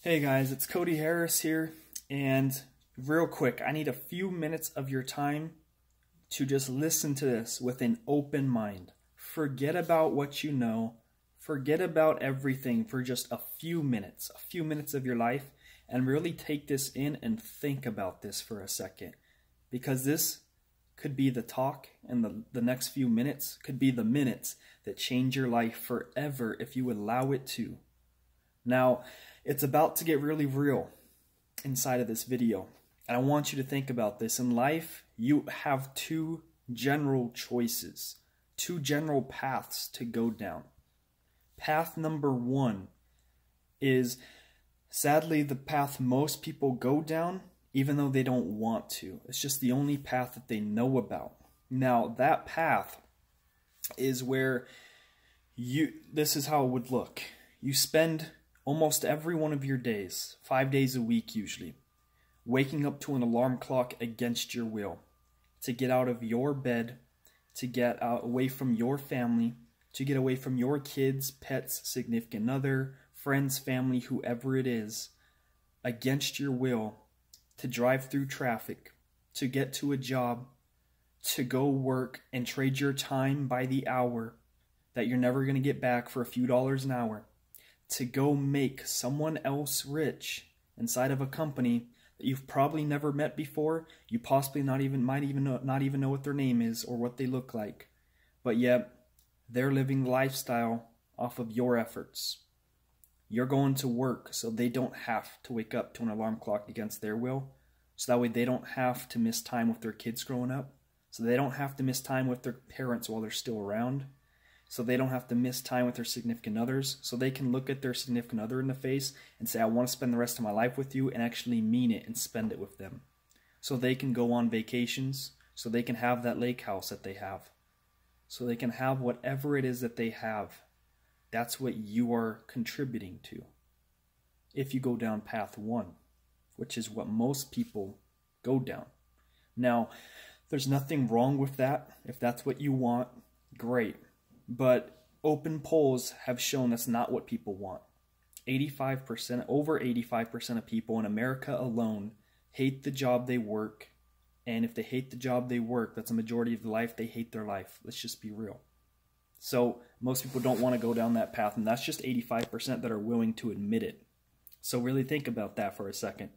Hey guys, it's Cody Harris here, and real quick, I need a few minutes of your time to just listen to this with an open mind. Forget about what you know, forget about everything for just a few minutes of your life, and really take this in and think about this for a second. Because this could be the talk, and the next few minutes could be the minutes that change your life forever if you allow it to. Now, it's about to get really real inside of this video. And I want you to think about this. In life, you have two general choices, two general paths to go down. Path number one is sadly the path most people go down, even though they don't want to. It's just the only path that they know about. Now, that path is where this is how it would look. You spend almost every one of your days, 5 days a week usually, waking up to an alarm clock against your will, to get out of your bed, to get out away from your family, to get away from your kids, pets, significant other, friends, family, whoever it is, against your will, to drive through traffic, to get to a job, to go work and trade your time by the hour that you're never going to get back for a few dollars an hour, to go make someone else rich inside of a company that you've probably never met before. You possibly not even know what their name is or what they look like, but yet they're living the lifestyle off of your efforts. You're going to work so they don't have to wake up to an alarm clock against their will, so that way they don't have to miss time with their kids growing up, so they don't have to miss time with their parents while they're still around, so they don't have to miss time with their significant others, so they can look at their significant other in the face and say, I want to spend the rest of my life with you, and actually mean it and spend it with them. So they can go on vacations, so they can have that lake house that they have, so they can have whatever it is that they have. That's what you are contributing to if you go down path one, which is what most people go down. Now, there's nothing wrong with that. If that's what you want, great. But open polls have shown that's not what people want. 85%, over 85% of people in America alone hate the job they work. And if they hate the job they work, that's a majority of the life, they hate their life. Let's just be real. So most people don't want to go down that path, and that's just 85% that are willing to admit it. So really think about that for a second.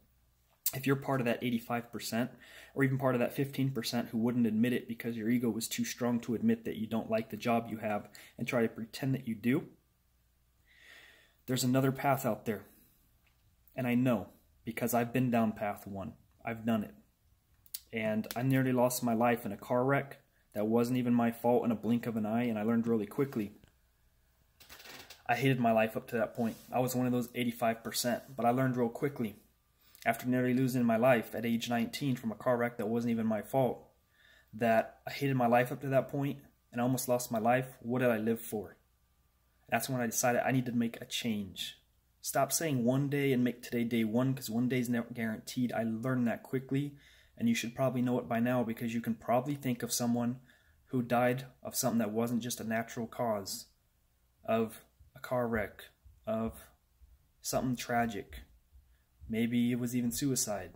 If you're part of that 85%, or even part of that 15% who wouldn't admit it because your ego was too strong to admit that you don't like the job you have and try to pretend that you do, there's another path out there. And I know, because I've been down path one. I've done it. And I nearly lost my life in a car wreck that wasn't even my fault in a blink of an eye, and I learned really quickly. I hated my life up to that point. I was one of those 85%, but I learned real quickly. After nearly losing my life at age 19 from a car wreck that wasn't even my fault, that I hated my life up to that point and I almost lost my life. What did I live for? That's when I decided I need to make a change. Stop saying one day and make today day one, because one day is never guaranteed. I learned that quickly, and you should probably know it by now, because you can probably think of someone who died of something that wasn't just a natural cause, of a car wreck, of something tragic. Maybe it was even suicide.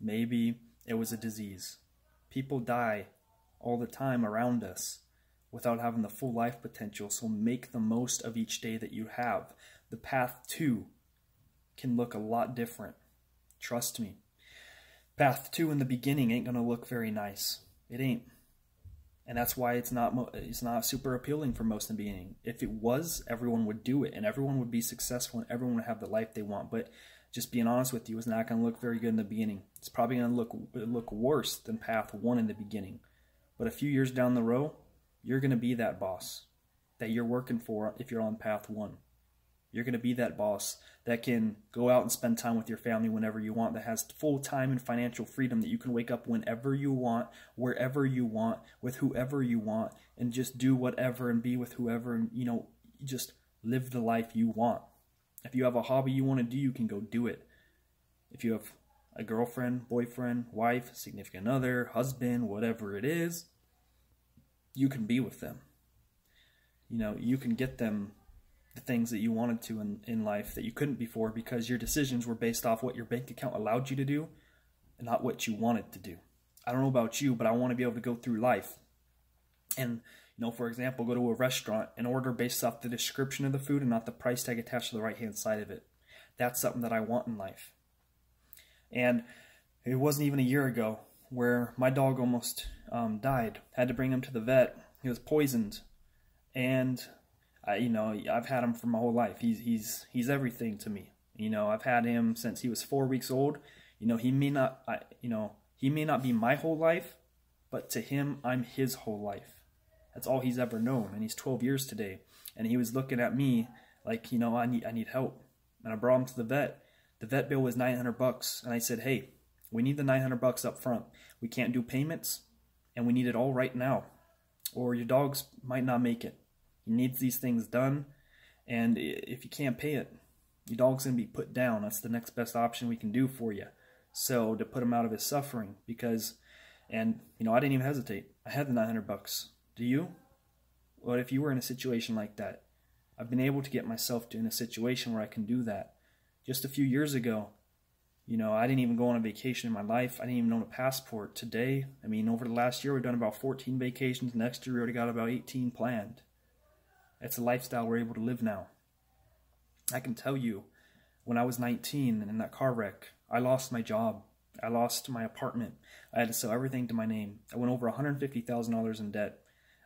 Maybe it was a disease. People die all the time around us without having the full life potential, so make the most of each day that you have. The path two can look a lot different. Trust me. Path two in the beginning ain't going to look very nice. It ain't. And that's why it's not super appealing for most in the beginning. If it was, everyone would do it, and everyone would be successful, and everyone would have the life they want. But just being honest with you, it's not going to look very good in the beginning. It's probably going to look worse than path one in the beginning. But a few years down the road, you're going to be that boss that you're working for if you're on path one. You're going to be that boss that can go out and spend time with your family whenever you want, that has full time and financial freedom, that you can wake up whenever you want, wherever you want, with whoever you want, and just do whatever and be with whoever, and just live the life you want. If you have a hobby you want to do, you can go do it. If you have a girlfriend, boyfriend, wife, significant other, husband, whatever it is, you can be with them. You can get them the things that you wanted to in life that you couldn't before because your decisions were based off what your bank account allowed you to do and not what you wanted to do. I don't know about you, but I want to be able to go through life and, for example, go to a restaurant and order based off the description of the food and not the price tag attached to the right-hand side of it. That's something that I want in life. And it wasn't even a year ago where my dog almost died. Had to bring him to the vet. He was poisoned. And, I've had him for my whole life. He's everything to me. I've had him since he was 4 weeks old. He may not be my whole life, but to him, I'm his whole life. That's all he's ever known, and he's 12 years today. And he was looking at me like, I need help. And I brought him to the vet. The vet bill was $900, and I said, hey, we need the $900 up front. We can't do payments, and we need it all right now, or your dogs might not make it. He needs these things done, and if you can't pay it, your dog's going to be put down. That's the next best option we can do for you. So to put him out of his suffering, I didn't even hesitate. I had the $900. Do you? What if you were in a situation like that? I've been able to get myself in a situation where I can do that. Just a few years ago, I didn't even go on a vacation in my life. I didn't even own a passport. Today, over the last year, we've done about 14 vacations. Next year, we already got about 18 planned. It's a lifestyle we're able to live now. I can tell you, when I was 19 and in that car wreck, I lost my job. I lost my apartment. I had to sell everything to my name. I went over $150,000 in debt.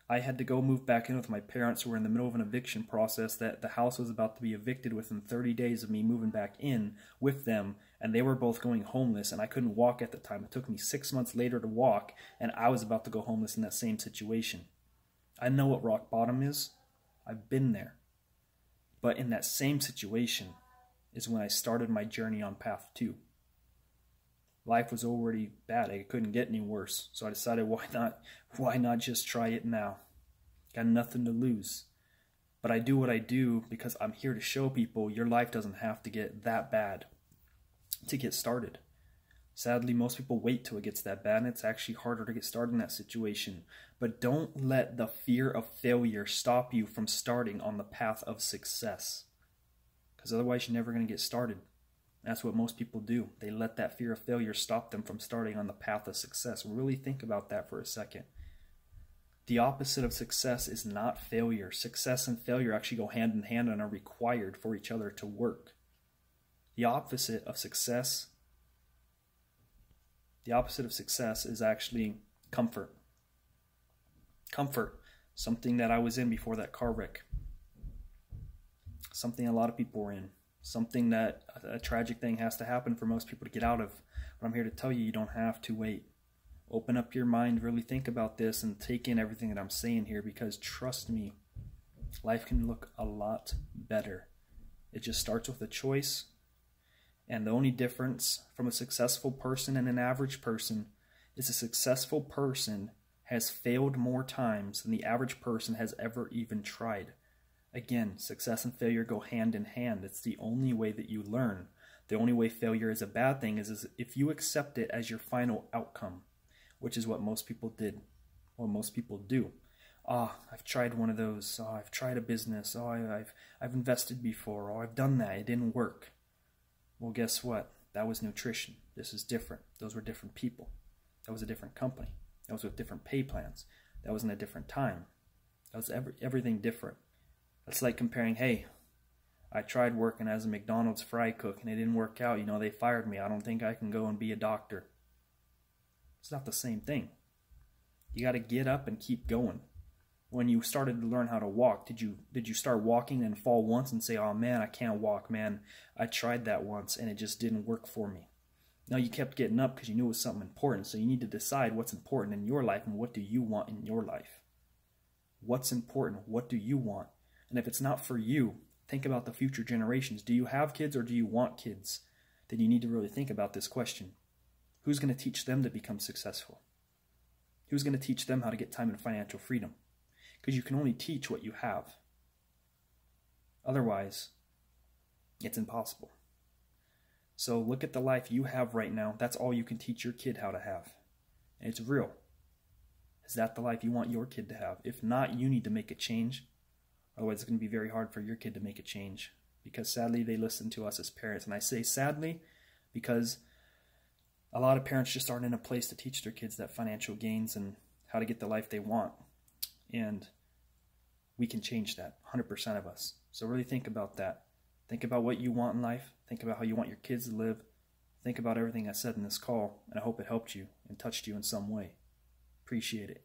I had to go move back in with my parents who were in the middle of an eviction process that the house was about to be evicted within 30 days of me moving back in with them, and they were both going homeless, and I couldn't walk at the time. It took me 6 months later to walk, and I was about to go homeless in that same situation. I know what rock bottom is. I've been there. But in that same situation is when I started my journey on path 2. Life was already bad. It couldn't get any worse. So I decided, why not just try it now? Got nothing to lose. But I do what I do because I'm here to show people your life doesn't have to get that bad to get started. Sadly, most people wait till it gets that bad, and it's actually harder to get started in that situation. But don't let the fear of failure stop you from starting on the path of success. Because otherwise you're never going to get started. That's what most people do. They let that fear of failure stop them from starting on the path of success. Really think about that for a second. The opposite of success is not failure. Success and failure actually go hand in hand and are required for each other to work. The opposite of success is actually comfort. Comfort, something that I was in before that car wreck. Something a lot of people were in. Something that a tragic thing has to happen for most people to get out of. But I'm here to tell you, you don't have to wait. Open up your mind, really think about this, and take in everything that I'm saying here, because trust me, life can look a lot better. It just starts with a choice, and the only difference from a successful person and an average person is a successful person has failed more times than the average person has ever even tried. Again, success and failure go hand in hand. It's the only way that you learn. The only way failure is a bad thing is if you accept it as your final outcome, which is what most people did, or most people do. I've tried one of those. I've tried a business. I've invested before. I've done that. It didn't work. Well, guess what? That was nutrition. This is different. Those were different people. That was a different company. That was with different pay plans. That was in a different time. That was everything different. It's like comparing, hey, I tried working as a McDonald's fry cook and it didn't work out. They fired me. I don't think I can go and be a doctor. It's not the same thing. You got to get up and keep going. When you started to learn how to walk, did you start walking and fall once and say, oh man, I can't walk, man. I tried that once and it just didn't work for me. No, you kept getting up because you knew it was something important. So you need to decide what's important in your life and what do you want in your life. What's important? What do you want? And if it's not for you, think about the future generations. Do you have kids or do you want kids? Then you need to really think about this question. Who's going to teach them to become successful? Who's going to teach them how to get time and financial freedom? Because you can only teach what you have. Otherwise, it's impossible. So look at the life you have right now. That's all you can teach your kid how to have. And it's real. Is that the life you want your kid to have? If not, you need to make a change. Otherwise, it's going to be very hard for your kid to make a change, because sadly, they listen to us as parents. And I say sadly because a lot of parents just aren't in a place to teach their kids that financial gains and how to get the life they want. And we can change that, 100% of us. So really think about that. Think about what you want in life. Think about how you want your kids to live. Think about everything I said in this call, and I hope it helped you and touched you in some way. Appreciate it.